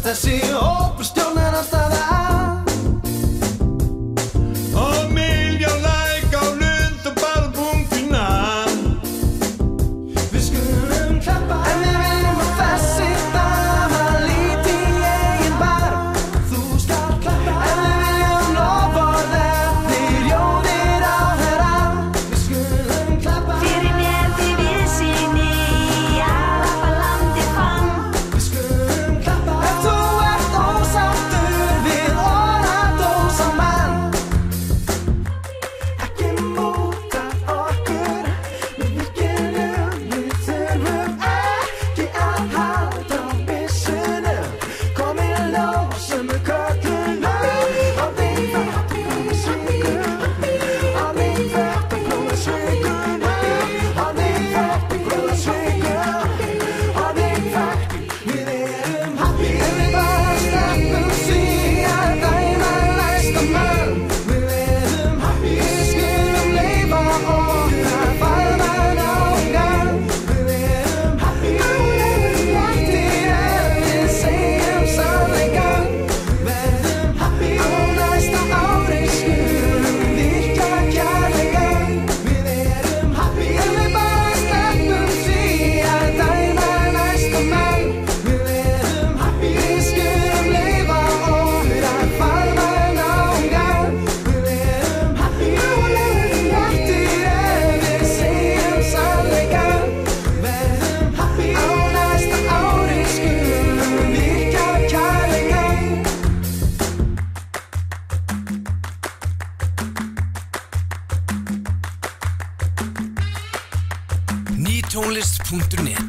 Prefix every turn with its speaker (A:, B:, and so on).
A: myndast þessi hópur stjórnarandstaða.
B: Og miljón like á lundaball.na.
A: Við skulum klappa, en við viljum að þessi dama líti í eigin barm. Þú skalt klappa, en við viljum loforð eftir ljóðir á þeirra. Við skulum klappa,
C: Fyrir mér til víðsýni í Arabalandi fann.
A: við skulum klappa, ef þú ert ósáttur við orðadósamann. Ekki múta okkur með virkjunum, við þurfum ekki að halda á byssunum. Komin að lósum með köllunum. Og við verðum svikum, og við verðum svikum, og við verðum svikum, og við erum happy. En við bara sleppum því að dæma næsta mann. Við erum happy. Við skulum leyfa okkur að faðma náungan. Við erum happy. Léttir ef við segjum sannleikann. Verðum happy. Á næsta ári skulum virka kærleikann. Við erum happy. En við bara sleppum því að dæma næsta mann. Við erum happy. Við skulum leyfa okkur að faðma náungan. Við erum happy. Léttir ef við segjum sannleikann. Verðum happy. Á næsta ári skulum virka kærleikann.
D: Nýtónlist.net